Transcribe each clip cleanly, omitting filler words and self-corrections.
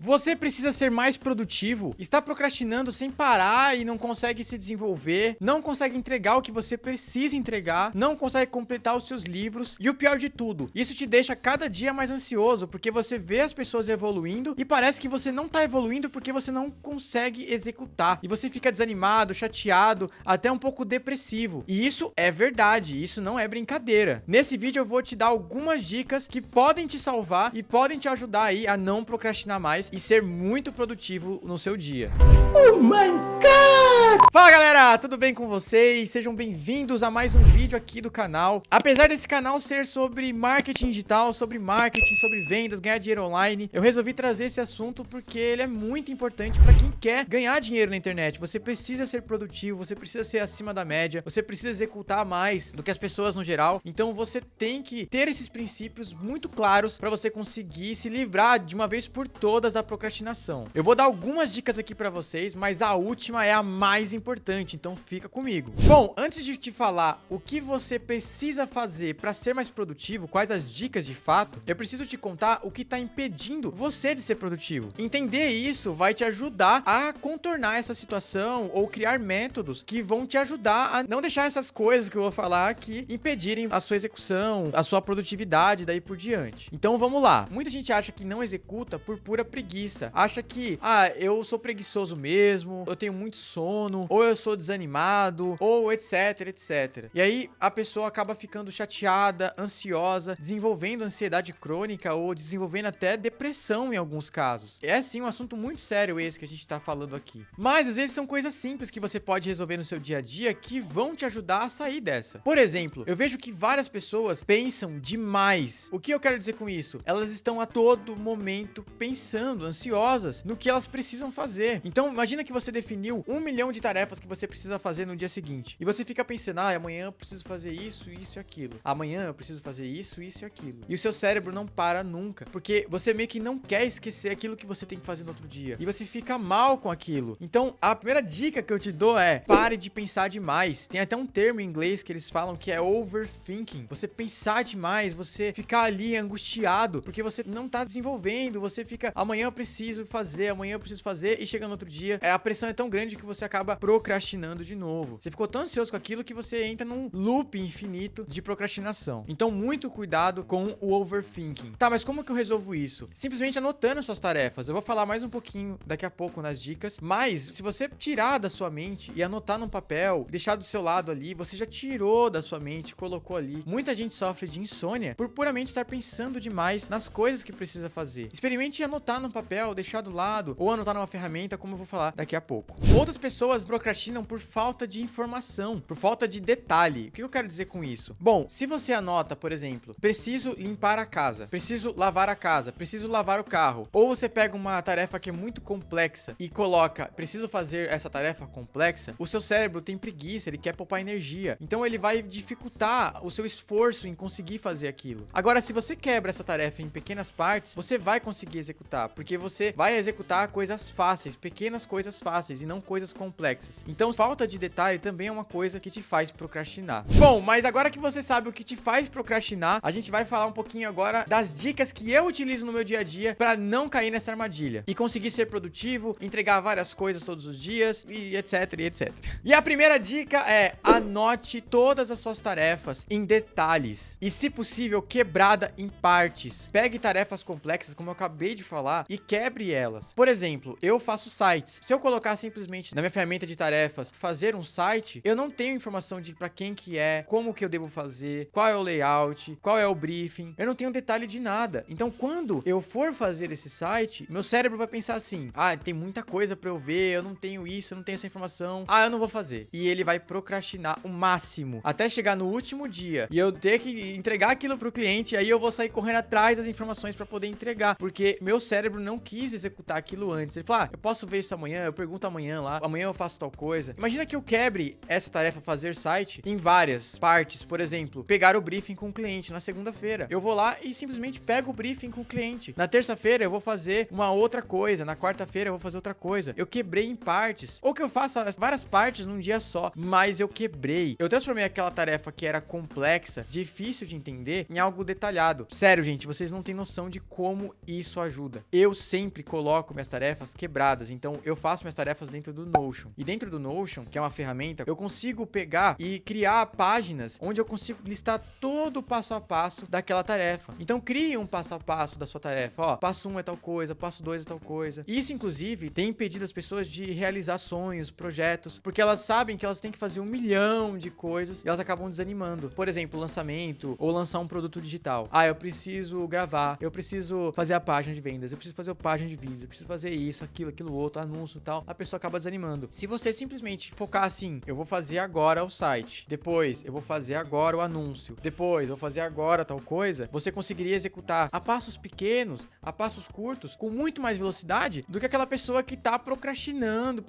Você precisa ser mais produtivo? Está procrastinando sem parar e não consegue se desenvolver? Não consegue entregar o que você precisa entregar? Não consegue completar os seus livros? E o pior de tudo, isso te deixa cada dia mais ansioso, porque você vê as pessoas evoluindo e parece que você não tá evoluindo porque você não consegue executar. E você fica desanimado, chateado, até um pouco depressivo. E isso é verdade, isso não é brincadeira. Nesse vídeo eu vou te dar algumas dicas que podem te salvar e podem te ajudar aí a não procrastinar mais e ser muito produtivo no seu dia. Oh my God! Fala galera, tudo bem com vocês? Sejam bem-vindos a mais um vídeo aqui do canal. Apesar desse canal ser sobre marketing digital, sobre marketing, sobre vendas, ganhar dinheiro online, eu resolvi trazer esse assunto porque ele é muito importante para quem quer ganhar dinheiro na internet. Você precisa ser produtivo, você precisa ser acima da média, você precisa executar mais do que as pessoas no geral. Então você tem que ter esses princípios muito claros para você conseguir se livrar de uma vez por todas da procrastinação. Eu vou dar algumas dicas aqui para vocês, mas a última é a mais importante, então fica comigo. Bom, antes de te falar o que você precisa fazer para ser mais produtivo, quais as dicas de fato, eu preciso te contar o que está impedindo você de ser produtivo. Entender isso vai te ajudar a contornar essa situação ou criar métodos que vão te ajudar a não deixar essas coisas que eu vou falar aqui impedirem a sua execução, a sua produtividade, daí por diante. Então vamos lá. Muita gente acha que não executa por pura preguiça. Acha que, eu sou preguiçoso mesmo, eu tenho muito sono, ou eu sou desanimado, ou etc, etc. E aí a pessoa acaba ficando chateada, ansiosa, desenvolvendo ansiedade crônica ou desenvolvendo até depressão em alguns casos. É sim um assunto muito sério esse que a gente tá falando aqui. Mas às vezes são coisas simples que você pode resolver no seu dia a dia que vão te ajudar a sair dessa. Por exemplo, eu vejo que várias pessoas pensam demais. O que eu quero dizer com isso? Elas estão a todo momento pensando, ansiosas no que elas precisam fazer. Então imagina que você definiu 1 milhão de tarefas que você precisa fazer no dia seguinte. E você fica pensando, amanhã eu preciso fazer isso, isso e aquilo. Amanhã eu preciso fazer isso, isso e aquilo. E o seu cérebro não para nunca, porque você meio que não quer esquecer aquilo que você tem que fazer no outro dia. E você fica mal com aquilo. Então a primeira dica que eu te dou é: pare de pensar demais. Tem até um termo em inglês que eles falam que é overthinking. Você pensar demais, você ficar ali angustiado, porque você não tá desenvolvendo, você fica, amanhã eu preciso fazer, e chega no outro dia, a pressão é tão grande que você acaba procrastinando de novo. Você ficou tão ansioso com aquilo que você entra num loop infinito de procrastinação. Então muito cuidado com o overthinking. Tá, mas como que eu resolvo isso? Simplesmente anotando suas tarefas. Eu vou falar mais um pouquinho daqui a pouco nas dicas, mas se você tirar da sua mente e anotar num papel, deixar do seu lado ali, você já tirou da sua mente, colocou ali. Muita gente sofre de insônia por puramente estar pensando demais nas coisas que precisa fazer. Experimente anotar no papel, deixar do lado, ou anotar numa ferramenta, como eu vou falar daqui a pouco. Outras pessoas procrastinam por falta de informação, por falta de detalhe. O que eu quero dizer com isso? Bom, se você anota, por exemplo, preciso limpar a casa, preciso lavar a casa, preciso lavar o carro, ou você pega uma tarefa que é muito complexa e coloca, preciso fazer essa tarefa complexa, o seu cérebro tem preguiça, ele quer poupar energia, então ele vai dificultar o seu esforço em conseguir fazer aquilo. Agora, se você quebra essa tarefa em pequenas partes, você vai conseguir executar, porque você vai executar coisas fáceis, pequenas coisas fáceis e não coisas complexas. Então, falta de detalhe também é uma coisa que te faz procrastinar. Bom, mas agora que você sabe o que te faz procrastinar, a gente vai falar um pouquinho agora das dicas que eu utilizo no meu dia a dia para não cair nessa armadilha e conseguir ser produtivo, entregar várias coisas todos os dias e etc, e etc. E a primeira dica é: anote todas as suas tarefas em detalhes e, se possível, quebrada em partes. Pegue tarefas complexas, como eu acabei de falar, e quebre elas. Por exemplo, eu faço sites. Se eu colocar simplesmente na minha ferramenta de tarefas fazer um site, eu não tenho informação de para quem que é, como que eu devo fazer, qual é o layout, qual é o briefing. Eu não tenho detalhe de nada. Então, quando eu for fazer esse site, meu cérebro vai pensar assim: tem muita coisa para eu ver, eu não tenho isso, eu não tenho essa informação, eu não vou fazer. E ele vai procrastinar o máximo até chegar no último dia e eu ter que entregar aquilo pro cliente. Aí eu vou sair correndo atrás das informações para poder entregar, porque meu cérebro não quis executar aquilo antes. Ele falou: eu posso ver isso amanhã, eu pergunto amanhã lá, amanhã eu faço tal coisa. Imagina que eu quebre essa tarefa, fazer site, em várias partes. Por exemplo, pegar o briefing com o cliente na segunda-feira. Eu vou lá e simplesmente pego o briefing com o cliente. Na terça-feira eu vou fazer uma outra coisa, na quarta-feira eu vou fazer outra coisa. Eu quebrei em partes. Ou que eu faça várias partes num dia só, mas eu quebrei. Eu transformei aquela tarefa que era complexa, difícil de entender, em algo detalhado. Sério, gente, vocês não têm noção de como isso ajuda. Eu sempre coloco minhas tarefas quebradas. Então eu faço minhas tarefas dentro do Notion. E dentro do Notion, que é uma ferramenta, eu consigo pegar e criar páginas onde eu consigo listar todo o passo a passo daquela tarefa. Então crie um passo a passo da sua tarefa. Ó, passo 1 é tal coisa, passo 2 é tal coisa. Isso, inclusive, tem impedido as pessoas de realizar sonhos, projetos, porque elas sabem que elas têm que fazer 1 milhão de coisas e elas acabam desanimando. Por exemplo, lançamento ou lançar um produto digital. Ah, eu preciso gravar, eu preciso fazer a página de vendas, eu preciso fazer a página de vídeos, eu preciso fazer isso, aquilo outro, anúncio e tal. A pessoa acaba desanimando. Se você simplesmente focar assim, eu vou fazer agora o site, depois eu vou fazer agora o anúncio, depois eu vou fazer agora tal coisa, você conseguiria executar a passos pequenos, a passos curtos, com muito mais velocidade do que aquela pessoa que tá procrastinando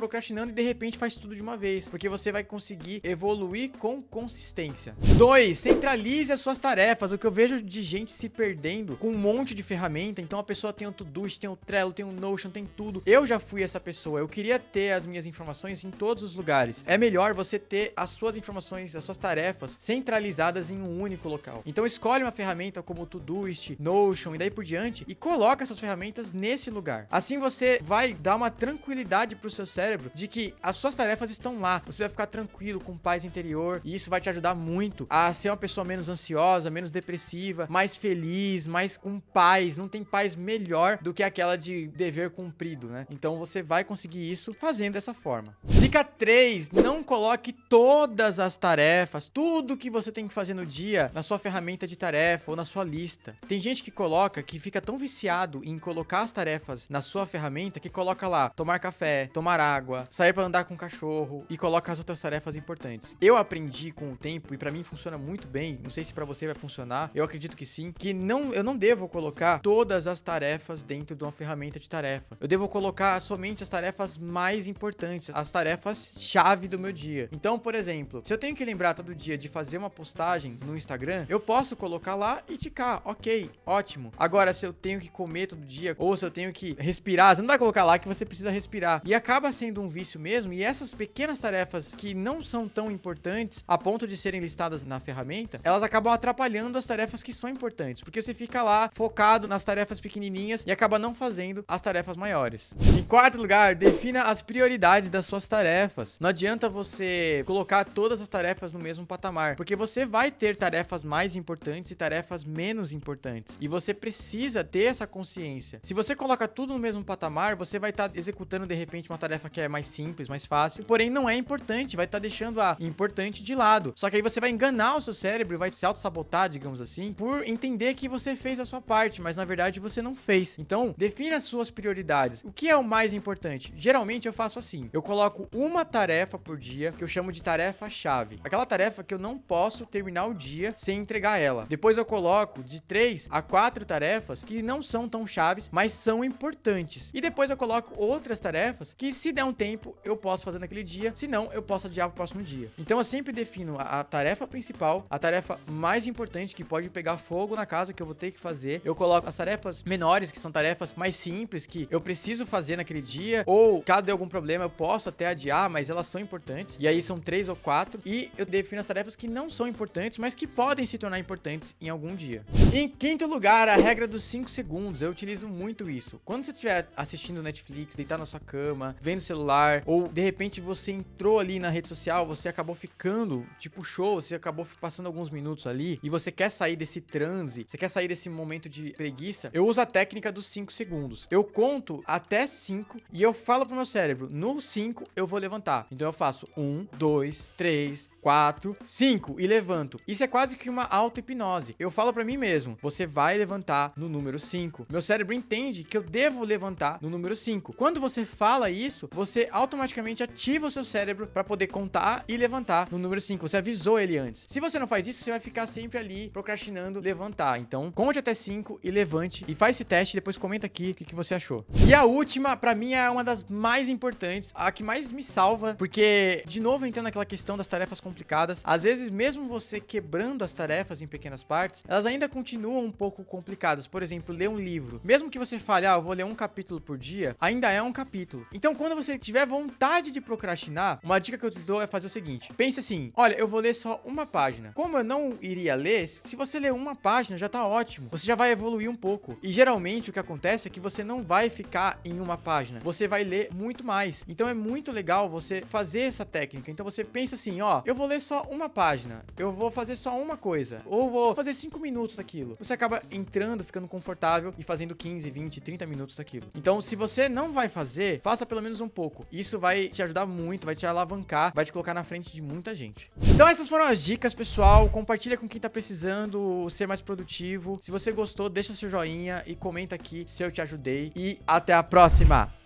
e de repente faz tudo de uma vez, porque você vai conseguir evoluir com consistência. 2. Centralize as suas tarefas. O que eu vejo de gente se perdendo com um monte de ferramenta. Então a pessoa tem o Todoist, tem o Trello, tem o Notion, tem tudo. Eu já fui essa pessoa. Eu queria ter as minhas informações em todos os lugares. É melhor você ter as suas informações, as suas tarefas centralizadas em um único local. Então escolhe uma ferramenta como o Todoist, Notion e daí por diante e coloca essas ferramentas nesse lugar. Assim você vai dar uma tranquilidade pro seu cérebro de que as suas tarefas estão lá. Você vai ficar tranquilo, com paz interior, e isso vai te ajudar muito a ser uma pessoa menos ansiosa, menos depressiva, mais feliz, mais com paz. Não tem paz melhor do que aquela de dever cumprido, né? Então você vai conseguir isso fazendo dessa forma. Dica 3, não coloque todas as tarefas, tudo que você tem que fazer no dia na sua ferramenta de tarefa ou na sua lista. Tem gente que fica tão viciado em colocar as tarefas na sua ferramenta que coloca lá tomar café, tomar água, sair para andar com o cachorro e coloca as outras tarefas importantes. Eu aprendi com o tempo e para mim funciona muito bem, não sei se para você vai funcionar, eu acredito que sim, que eu não devo colocar todas as tarefas dentro de uma ferramenta de tarefa. Eu devo colocar somente as tarefas mais importantes, as tarefas chave do meu dia. Então, por exemplo, se eu tenho que lembrar todo dia de fazer uma postagem no Instagram, eu posso colocar lá e ticar, ok, ótimo. Agora, se eu tenho que comer todo dia ou se eu tenho que respirar, você não vai colocar lá que você precisa respirar. E acaba sendo um vício mesmo, e essas pequenas tarefas que não são tão importantes a ponto de serem listadas na ferramenta, elas acabam atrapalhando as tarefas que são importantes, porque você fica lá focado nas tarefas pequenininhas e acaba não fazendo as tarefas maiores. Em quarto lugar, defina as prioridades das suas tarefas. Não adianta você colocar todas as tarefas no mesmo patamar, porque você vai ter tarefas mais importantes e tarefas menos importantes, e você precisa ter essa consciência. Se você coloca tudo no mesmo patamar, você vai estar executando de repente uma tarefa que é mais simples, mais fácil, porém não é importante, vai estar deixando a importante de lado. Só que aí você vai enganar o seu cérebro e vai se auto-sabotar, digamos assim, por entender que você fez a sua parte, mas na verdade você não fez. Então, defina as suas prioridades. O que é o mais importante? Geralmente eu faço assim, eu coloco uma tarefa por dia, que eu chamo de tarefa-chave. Aquela tarefa que eu não posso terminar o dia sem entregar ela. Depois eu coloco de 3 a 4 tarefas que não são tão chaves, mas são importantes. E depois eu coloco outras tarefas que, se der um tempo, eu posso fazer naquele dia, se não, eu posso adiar pro próximo dia. Então eu sempre defino a tarefa principal, a tarefa mais importante que pode pegar fogo na casa que eu vou ter que fazer. Eu coloco as tarefas menores, que são tarefas mais simples, que eu preciso fazer naquele dia, ou caso dê algum problema eu posso até adiar, mas elas são importantes. E aí são 3 ou 4. E eu defino as tarefas que não são importantes, mas que podem se tornar importantes em algum dia. Em quinto lugar, a regra dos 5 segundos. Eu utilizo muito isso. Quando você estiver assistindo Netflix, deitado na sua cama, vendo celular, ou de repente você entrou ali na rede social, você acabou ficando, tipo show, você acabou passando alguns minutos ali, e você quer sair desse transe, você quer sair desse momento de preguiça, eu uso a técnica dos 5 segundos. Eu conto até 5 e eu falo pro meu cérebro, no 5 eu vou levantar. Então eu faço 1, 2, 3, 4, 5 e levanto. Isso é quase que uma auto-hipnose. Eu falo pra mim mesmo, você vai levantar no número 5. Meu cérebro entende que eu devo levantar no número 5. Quando você fala isso, você automaticamente ativa o seu cérebro pra poder contar e levantar no número 5. Você avisou ele antes. Se você não faz isso, você vai ficar sempre ali procrastinando levantar. Então, conte até 5 e levante. E faz esse teste e depois comenta aqui o que você achou. E a última, pra mim, é uma das mais importantes, a que mais me salva, porque, de novo, entrando naquela questão das tarefas complicadas, às vezes, mesmo você quebrando as tarefas em pequenas partes, elas ainda continuam um pouco complicadas. Por exemplo, ler um livro. Mesmo que você fale, eu vou ler um capítulo por dia, ainda é um capítulo. Então, quando você tiver vontade de procrastinar, uma dica que eu te dou é fazer o seguinte. Pense assim, olha, eu vou ler só uma página. Como eu não iria ler, se você ler uma página, já tá ótimo. Você já vai evoluir um pouco. E geralmente o que acontece acontece é que você não vai ficar em uma página, você vai ler muito mais. Então é muito legal você fazer essa técnica. Então você pensa assim, ó, eu vou ler só uma página, eu vou fazer só uma coisa, ou vou fazer 5 minutos daquilo. Você acaba entrando, ficando confortável e fazendo 15, 20, 30 minutos daquilo. Então, se você não vai fazer, faça pelo menos um pouco. Isso vai te ajudar muito, vai te alavancar, vai te colocar na frente de muita gente. Então, essas foram as dicas, pessoal. Compartilha com quem tá precisando ser mais produtivo. Se você gostou, deixa seu joinha e comenta aqui se eu te ajudei. E até a próxima!